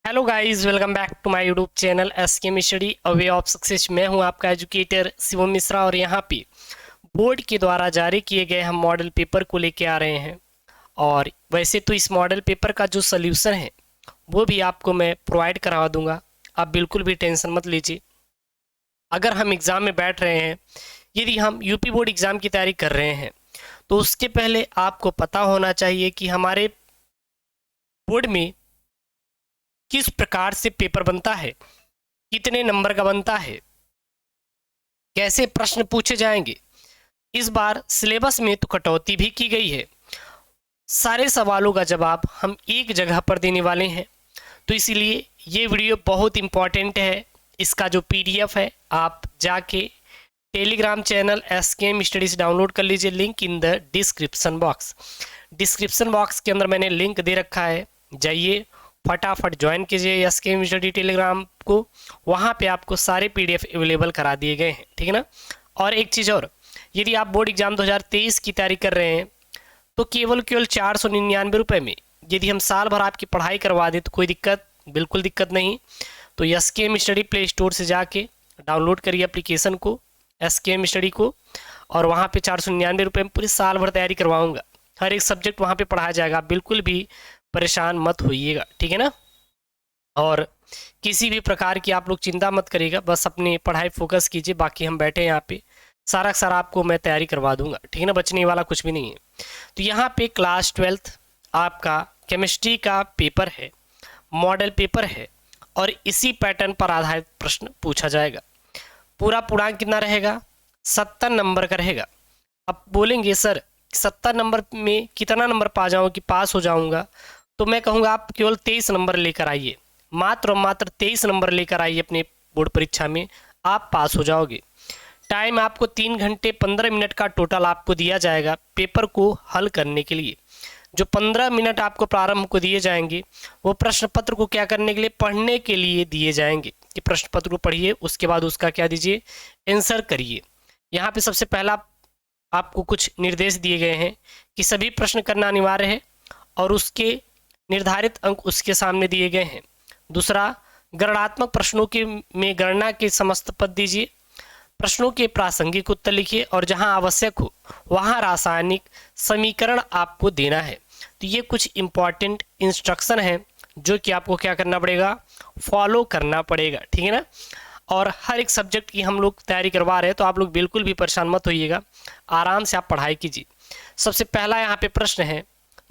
Hello guys, welcome back to my YouTube channel SK study a way of success. मैं हूं आपका educator Shivam Mishra और यहां पे बोर्ड के द्वारा जारी किए गए हम मॉडल पेपर को लेके आ रहे हैं। और वैसे तो इस मॉडल पेपर का जो सल्यूशन है वो भी आपको मैं प्रोवाइड करवा दूंगा, आप बिल्कुल भी टेंशन मत लीजिए। अगर हम एग्ज़ाम में बैठ रहे हैं, यदि हम यूपी बोर्ड एग्ज़ाम की तैयारी कर रहे हैं, तो उसके पहले आपको पता होना चाहिए कि हमारे बोर्ड में किस प्रकार से पेपर बनता है, कितने नंबर का बनता है, कैसे प्रश्न पूछे जाएंगे। इस बार सिलेबस में तो कटौती भी की गई है, सारे सवालों का जवाब हम एक जगह पर देने वाले हैं। तो इसीलिए ये वीडियो बहुत इम्पॉर्टेंट है। इसका जो पीडीएफ है आप जाके Telegram channel SKM studies download कर लीजिए, link in the description box. Description box के अंदर मैंने लिंक दे रखा है, जाइए फटाफट ज्वाइन कीजिए एसकेएम स्टडी टेलीग्राम को। वहाँ पे आपको सारे पीडीएफ अवेलेबल करा दिए गए हैं, ठीक है ना। और एक चीज़ और, यदि आप बोर्ड एग्जाम 2023 की तैयारी कर रहे हैं तो केवल 499 में यदि हम साल भर आपकी पढ़ाई करवा दें तो कोई दिक्कत, बिल्कुल दिक्कत नहीं। तो एसकेएम स्टडी प्ले स्टोर से जाके डाउनलोड करिए एप्लीकेशन को, एसकेएम स्टडी को, और वहाँ पे 499 में पूरे साल भर तैयारी करवाऊँगा। हर एक सब्जेक्ट वहाँ पे पढ़ाया जाएगा, आप बिल्कुल भी परेशान मत होइएगा, ठीक है ना। और किसी भी प्रकार की आप लोग चिंता मत करिएगा, बस अपनी पढ़ाई फोकस कीजिए। बाकी हम बैठे हैं यहाँ पे, सारा सारा आपको मैं तैयारी करवा दूंगा, ठीक है ना, बचने वाला कुछ भी नहीं है। तो यहाँ पे क्लास 12th आपका केमिस्ट्री का पेपर है, मॉडल पेपर है, और इसी पैटर्न पर आधारित प्रश्न पूछा जाएगा। पूरा पूर्णांक कितना रहेगा? 70 नंबर का रहेगा। अब बोलेंगे सर 70 नंबर में कितना नंबर पा जाऊँ कि पास हो जाऊँगा? तो मैं कहूँगा आप केवल 23 नंबर लेकर आइए, मात्र और मात्र 23 नंबर लेकर आइए अपने बोर्ड परीक्षा में, आप पास हो जाओगे। टाइम आपको 3 घंटे 15 मिनट का टोटल आपको दिया जाएगा पेपर को हल करने के लिए। जो 15 मिनट आपको प्रारंभ को दिए जाएंगे वो प्रश्न पत्र को क्या करने के लिए, पढ़ने के लिए दिए जाएंगे कि प्रश्न पत्र को पढ़िए, उसके बाद उसका क्या दीजिए, आंसर करिए। यहाँ पे सबसे पहला आपको कुछ निर्देश दिए गए हैं कि सभी प्रश्न करना अनिवार्य है और उसके निर्धारित अंक उसके सामने दिए गए हैं। दूसरा, गणनात्मक प्रश्नों के में गणना के समस्त पद दीजिए, प्रश्नों के प्रासंगिक उत्तर लिखिए, और जहां आवश्यक हो वहां रासायनिक समीकरण आपको देना है। तो ये कुछ इंपॉर्टेंट इंस्ट्रक्शन है जो कि आपको क्या करना पड़ेगा, फॉलो करना पड़ेगा, ठीक है ना। और हर एक सब्जेक्ट की हम लोग तैयारी करवा रहे हैं, तो आप लोग बिल्कुल भी परेशान मत होइएगा, आराम से आप पढ़ाई कीजिए। सबसे पहला यहाँ पे प्रश्न है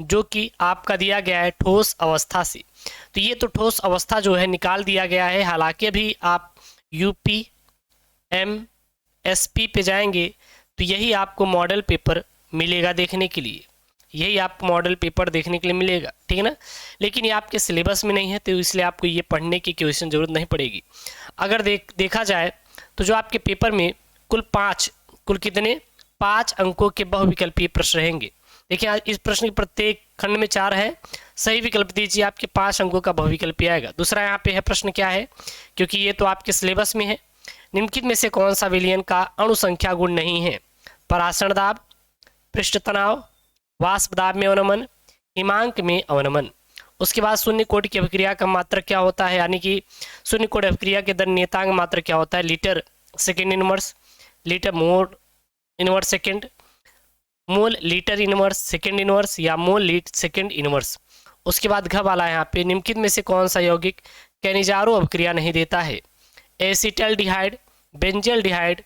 जो कि आपका दिया गया है ठोस अवस्था से। तो ये तो ठोस अवस्था जो है निकाल दिया गया है, हालांकि अभी आप यूपी एमएसपी पे जाएंगे तो यही आपको मॉडल पेपर मिलेगा देखने के लिए, यही आपको मॉडल पेपर देखने के लिए मिलेगा, ठीक है ना। लेकिन ये आपके सिलेबस में नहीं है, तो इसलिए आपको ये पढ़ने की क्वेश्चन जरूरत नहीं पड़ेगी। अगर देखा जाए तो जो आपके पेपर में कुल कितने 5 अंकों के बहुविकल्पीय प्रश्न रहेंगे। देखिए आज इस प्रश्न के प्रत्येक खंड में 4 है, सही विकल्प दीजिए, आपके 5 अंकों का बहुविकल्पीय आएगा। दूसरा यहाँ पे है प्रश्न क्या है, क्योंकि ये तो आपके सिलेबस में है, निम्नलिखित में से कौन सा विलयन का अणु संख्या गुण नहीं है? परासरण दाब, पृष्ठ तनाव, वाष्प दाब में अवनमन, हिमांक में अवनमन। उसके बाद शून्य कोटि की अभिक्रिया का मात्रक क्या होता है, यानी कि शून्य कोटि अभिक्रिया के दर नियतांक मात्रक क्या होता है? Litre second inverse, litre mole inverse second, mole litre inverse second inverse, या मोल लीट सेकेंड इनवर्स। उसके बाद घ वाला यहाँ पे निम्नलिखित में से कौन सा यौगिक कैनिजारो अभिक्रिया नहीं देता है? एसिटल्डिहाइड, बेंजल्डिहाइड,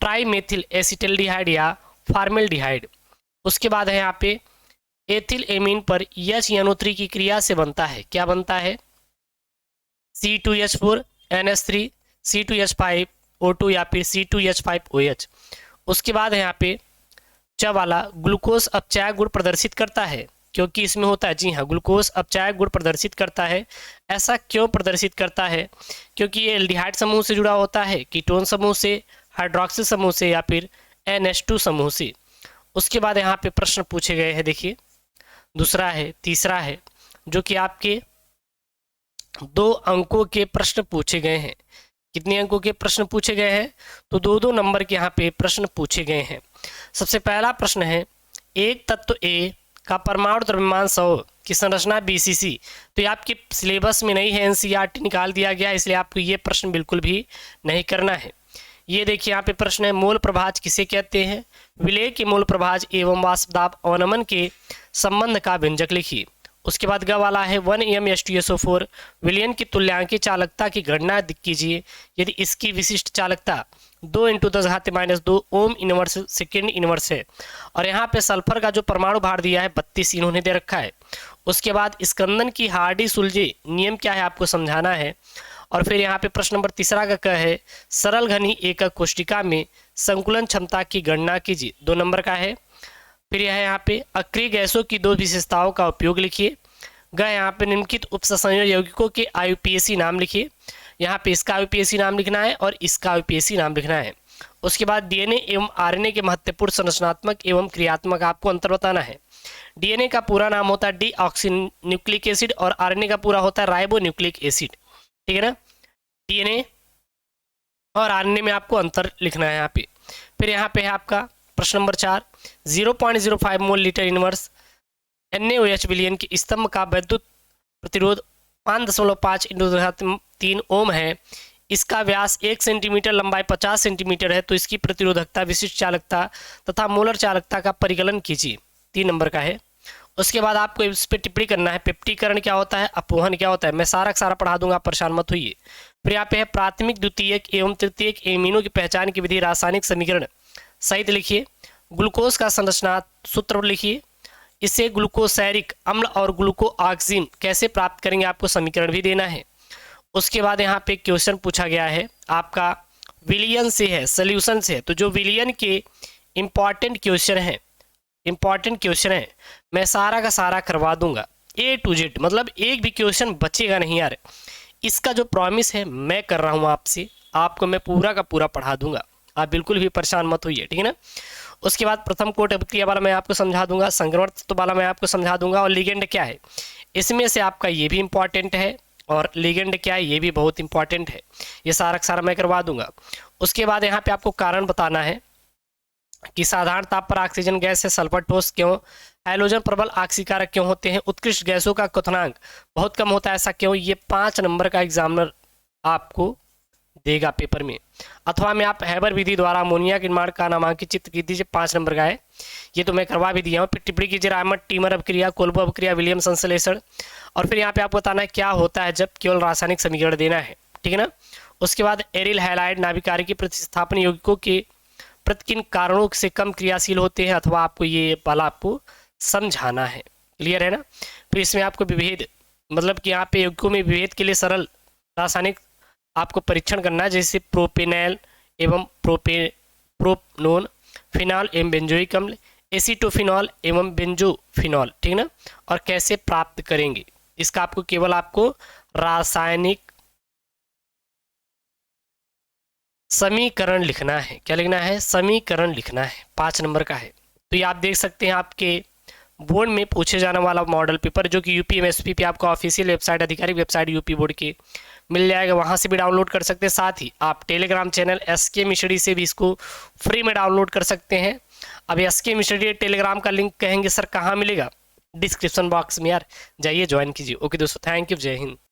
ट्राईमेथिल एसिटल्डिहाइड या फार्मेल्डिहाइड। उसके बाद है यहाँ पे एथिल एमीन पर HNO3 की क्रिया से बनता है, क्या बनता है? C2H4 NH3 C2H5O2 या फिर C2H5OH। उसके बाद है यहाँ पे च वाला ग्लूकोज अपचायक गुण प्रदर्शित करता है, क्योंकि इसमें होता है, जी हाँ, ग्लूकोज अपचायक गुण प्रदर्शित करता है। ऐसा क्यों प्रदर्शित करता है? क्योंकि ये एल्डिहाइड समूह से जुड़ा होता है, कीटोन समूह से, हाइड्रोक्सिल समूह से, या फिर NH2 समूह से। उसके बाद यहाँ पे प्रश्न पूछे गए हैं, देखिए तीसरा है जो कि आपके 2 अंकों के प्रश्न पूछे गए हैं। कितने अंकों के प्रश्न पूछे गए हैं? तो 2-2 नंबर के यहाँ पे प्रश्न पूछे गए हैं। सबसे पहला प्रश्न है, एक तत्व ए का परमाणु द्रव्यमान 100 की संरचना बीसीसी। तो ये आपके सिलेबस में नहीं है, एनसीईआरटी निकाल दिया गया, इसलिए आपको ये प्रश्न बिल्कुल भी नहीं करना है। ये देखिए यहाँ पे प्रश्न है, मूल प्रभाज किसे कहते हैं? विलय के मूल प्रभाज एवं वाष्प दाब अवनमन के संबंध का व्यंजक लिखिए। उसके बाद ग वाला है 1 H2SO4 विलयन की तुल्यांकी चालकता की गणना कीजिए यदि इसकी विशिष्ट चालकता 2 × 10⁻² ओम इनवर्स सेकेंड इनवर्स है। और यहाँ पे सल्फर का जो परमाणु भार दिया है 32 इन्होंने दे रखा है। उसके बाद स्कंदन की हार्डी सुलझे नियम क्या है आपको समझाना है। और फिर यहाँ पे प्रश्न नंबर तीसरा का क्या है, सरल घनी एकक कोष्टिका में संकुलन क्षमता की गणना कीजिए, 2 नंबर का है। फिर यह यहाँ पे अक्रिय गैसों की 2 विशेषताओं का उपयोग लिखिए। यहाँ पे निम्नलिखित उपसंयोजन यौगिकों के आयुपीएसी नाम लिखिए। यहाँ पे इसका आयुपीएसी नाम लिखना है और इसका आयुपीएसी नाम लिखना है। उसके बाद डीएनए एवं आरएनए के महत्वपूर्ण संरचनात्मक एवं क्रियात्मक आपको अंतर बताना है। डीएनए का पूरा नाम होता है डीऑक्सीन्यूक्लिक एसिड और आरएनए का पूरा होता है राइबोन्यूक्लिक एसिड, ठीक है ना। डीएनए और आरएनए में आपको अंतर लिखना है यहाँ पे। फिर यहाँ पे है आपका प्रश्न number 4, 0.05 mole litre inverse NaOH विलयन के स्तंभ का वैद्युत प्रतिरोध 5.5 × 3 ओम है। इसका व्यास 1 सेंटीमीटर, लंबाई 50 सेंटीमीटर है। तो इसकी प्रतिरोधकता, विशिष्ट चालकता तथा मोलर चालकता का परिकलन कीजिए, 3 नंबर का है। उसके बाद आपको इस पर टिप्पणी करना है, पेप्टीकरण क्या होता है, अपवहन क्या होता है। मैं सारा पढ़ा दूंगा, परेशान मत होइए। फिर यहाँ पे है प्राथमिक, द्वितीयक एवं तृतीयक एमिनो की पहचान की विधि, रासायनिक समीकरण सहित लिखिए। ग्लूकोज का संरचना सूत्र लिखिए। इसे ग्लूकोसैरिक अम्ल और ग्लूकोऑक्सीजन कैसे प्राप्त करेंगे आपको समीकरण भी देना है। उसके बाद यहाँ पे क्वेश्चन पूछा गया है आपका विलियन से है, सोल्यूशन से है। तो जो विलियन के इंपॉर्टेंट क्वेश्चन है मैं सारा का सारा करवा दूंगा A to Z, मतलब एक भी क्वेश्चन बचेगा नहीं यार। इसका जो प्रॉमिस है मैं कर रहा हूँ आपसे, आपको मैं पूरा का पूरा पढ़ा दूंगा, आप बिल्कुल भी परेशान मत होइए, ठीक है ना। उसके बाद प्रथम कोट अभिक्रिया वाला मैं आपको समझा दूंगा, संक्रमण तत्व वाला मैं आपको समझा दूंगा, और लिगेंड क्या है इसमें से आपका ये भी इंपॉर्टेंट है, और लिगेंड क्या है ये भी बहुत इंपॉर्टेंट है। ये सारा का सारा मैं करवा दूंगा। उसके बाद यहाँ पे आपको कारण बताना है कि साधारण ताप पर ऑक्सीजन गैस से सल्फर ठोस क्यों, हाइड्रोजन प्रबल ऑक्सीकारक क्यों होते हैं, उत्कृष्ट गैसों का क्वथनांक बहुत कम होता है ऐसा क्यों। ये 5 नंबर का एग्जामिनर आपको देगा पेपर में। अथवा में आप हैबर विधि द्वारा अमोनिया के निर्माण का नामांकित चित्र की दीजिए, 5 नंबर का है, ये तो मैं करवा भी दिया हूँ। फिर टिप्पणी कीजिए रायमंड टीमर अपक्रिया, कोल्बो अपक्रिया, विलियम संश्लेषण। और फिर यहाँ पे आपको बताना है क्या होता है जब केवल रासायनिक समीकरण देना है, ठीक है ना। उसके बाद एरिल हैलाइड नाभिकारिक की प्रतिस्थापन यौगिकों के प्रति किन कारणों से कम क्रियाशील होते हैं, अथवा आपको ये वाला आपको समझाना है, क्लियर है ना। फिर इसमें आपको विभेद, मतलब कि यहाँ पे यौगिकों में विभेद के लिए सरल रासायनिक आपको परीक्षण करना है, जैसे प्रोपेनॉल एवं प्रोपनोन, फिनॉल एवं बेंजोइक अम्ल, एसीटोफिनॉल एवं बेंजोफिनॉल, ठीक ना। और कैसे प्राप्त करेंगे इसका आपको केवल आपको रासायनिक समीकरण लिखना है। क्या लिखना है, समीकरण लिखना है, 5 नंबर का है। तो ये आप देख सकते हैं आपके बोर्ड में पूछे जाने वाला मॉडल पेपर, जो कि UPMSP पे आपका ऑफिशियल वेबसाइट, आधिकारिक वेबसाइट यूपी बोर्ड की मिल जाएगा, वहाँ से भी डाउनलोड कर सकते हैं। साथ ही आप टेलीग्राम चैनल SK मिश्री से भी इसको फ्री में डाउनलोड कर सकते हैं। अब SK मिश्री टेलीग्राम का लिंक कहेंगे सर कहाँ मिलेगा, डिस्क्रिप्शन बॉक्स में यार जाइए ज्वाइन कीजिए। ओके दोस्तों, थैंक यू, जय हिंद।